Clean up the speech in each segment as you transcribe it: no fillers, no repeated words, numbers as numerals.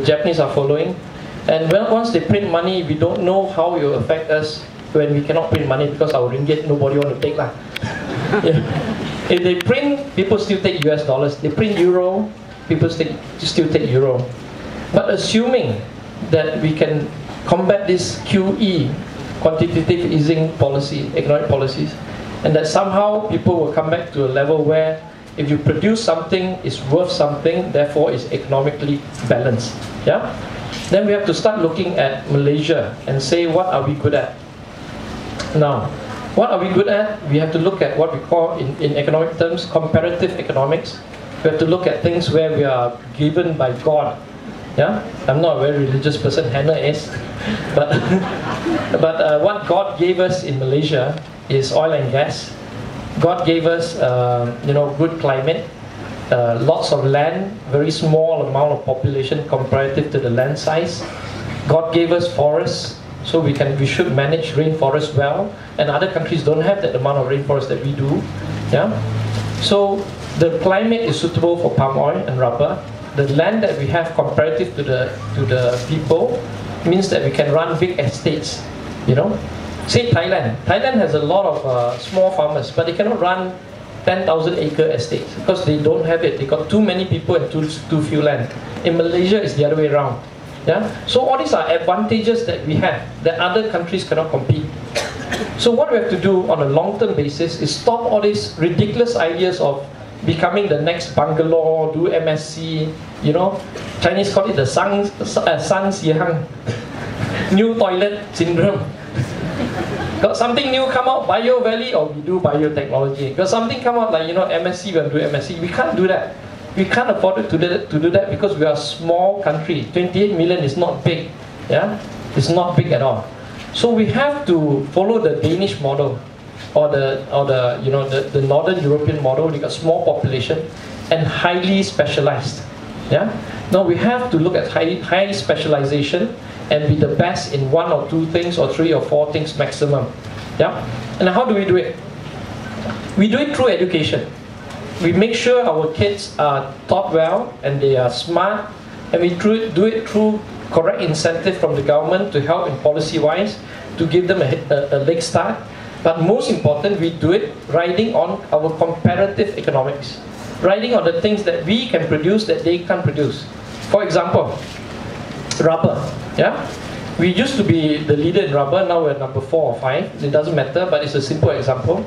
Japanese are following. And once they print money, we don't know how it will affect us when we cannot print money because our ringgit nobody want to take lah. Yeah. If they print, people still take US dollars. They print euro, people still take euro. But assuming that we can combat this QE, quantitative easing policy, economic policies, and that somehow people will come back to a level where if you produce something, it's worth something, therefore it's economically balanced. Yeah? Then we have to start looking at Malaysia and say, what are we good at? Now, what are we good at? We have to look at what we call, in economic terms, comparative economics. We have to look at things where we are given by God. Yeah? I'm not a very religious person, Hannah is. But, what God gave us in Malaysia is oil and gas. God gave us, good climate, lots of land, very small amount of population comparative to the land size. God gave us forests, so we should manage rainforest well, and other countries don't have that amount of rainforest that we do. Yeah. So the climate is suitable for palm oil and rubber. The land that we have comparative to the people means that we can run big estates. Say Thailand. Thailand has a lot of small farmers, but they cannot run 10,000 acre estates because they don't have it. They got too many people and too few land. In Malaysia, it's the other way around. Yeah? So all these are advantages that we have that other countries cannot compete. So what we have to do on a long-term basis is stop all these ridiculous ideas of becoming the next Bangalore, do MSc, Chinese call it the San Xihang, new toilet syndrome. Got something new come out, Bio Valley, or we do biotechnology. Got something come out like, MSc, we do MSc. We can't do that. We can't afford to do that because we are a small country. 28 million is not big. Yeah? It's not big at all. So we have to follow the Danish model or the Northern European model. They got small population and highly specialized. Yeah? Now we have to look at high specialization and be the best in one or two things or three or four things maximum. Yeah? And how do we do it? We do it through education. We make sure our kids are taught well and they are smart, and we do it through correct incentive from the government to help in policy-wise to give them a leg start. But most important, we do it riding on our comparative economics, riding on the things that we can produce that they can't produce. For example, rubber. Yeah? We used to be the leader in rubber, now we're number 4 or 5. It doesn't matter, but it's a simple example.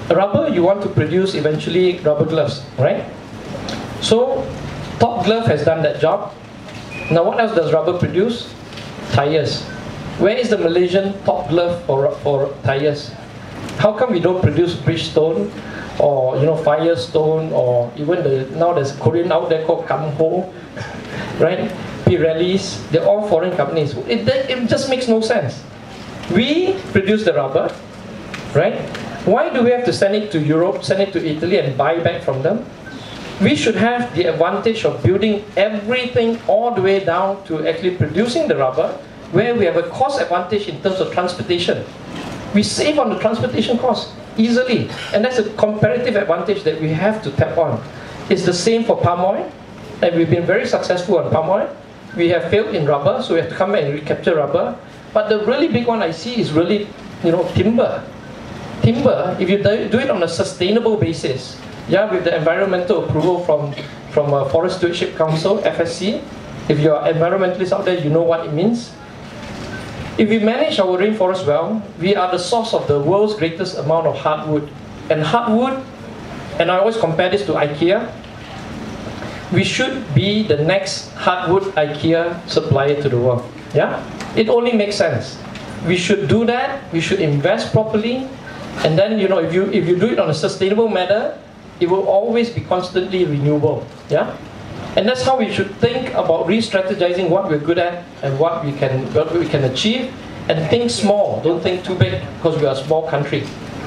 Rubber, you want to produce eventually rubber gloves, right? So, Top Glove has done that job. Now what else does rubber produce? Tires. Where is the Malaysian Top Glove for tires? How come we don't produce Bridgestone or Firestone, or even now there's Korean out there called Kamho, right? Pirellis, they're all foreign companies. It just makes no sense. We produce the rubber, right? Why do we have to send it to Europe, send it to Italy and buy back from them? We should have the advantage of building everything all the way down to actually producing the rubber, where we have a cost advantage in terms of transportation. We save on the transportation cost easily, and that's a comparative advantage that we have to tap on. It's the same for palm oil, and we've been very successful on palm oil. We have failed in rubber, so we have to come back and recapture rubber. But the really big one I see is really, timber. Timber, if you do it on a sustainable basis, yeah, with the environmental approval from Forest Stewardship Council, FSC, if you're environmentalists out there, you know what it means. If we manage our rainforest well, we are the source of the world's greatest amount of hardwood. And hardwood, and I always compare this to IKEA, we should be the next hardwood IKEA supplier to the world. Yeah? It only makes sense. We should do that, we should invest properly, and then if you do it on a sustainable manner, it will always be constantly renewable. Yeah? And that's how we should think about re-strategizing what we're good at and what we can achieve, and think small, don't think too big, because we are a small country.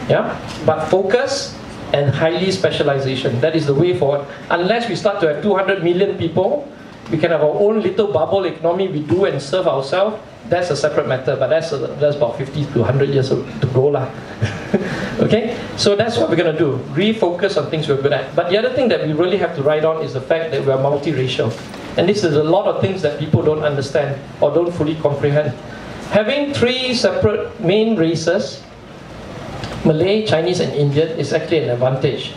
Yeah? But focus and highly specialization. That is the way forward. Unless we start to have 200 million people, we can have our own little bubble economy, we do and serve ourselves. That's a separate matter, but that's about 50 to 100 years to go lah. Okay, so that's what we're going to do. Refocus on things we're good at. But the other thing that we really have to ride on is the fact that we are multiracial. And this is a lot of things that people don't understand or don't fully comprehend. Having three separate main races, Malay, Chinese and Indian, is actually an advantage.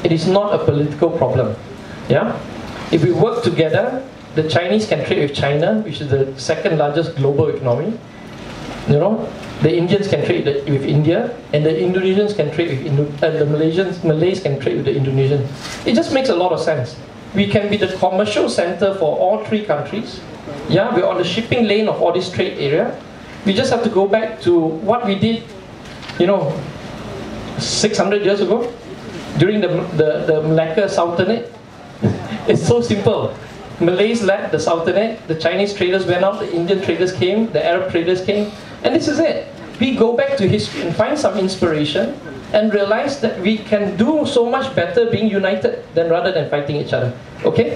It is not a political problem. Yeah? If we work together, the Chinese can trade with China, which is the second largest global economy. You know, the Indians can trade with India, and the Indonesians can trade with the Malays can trade with the Indonesians. It just makes a lot of sense. We can be the commercial center for all three countries. Yeah, we're on the shipping lane of all this trade area. We just have to go back to what we did, you know, 600 years ago, during the Malacca Sultanate. It's so simple. Malays led the Sultanate, the Chinese traders went out, the Indian traders came, the Arab traders came, and this is it. We go back to history and find some inspiration and realize that we can do so much better being united than rather than fighting each other. Okay?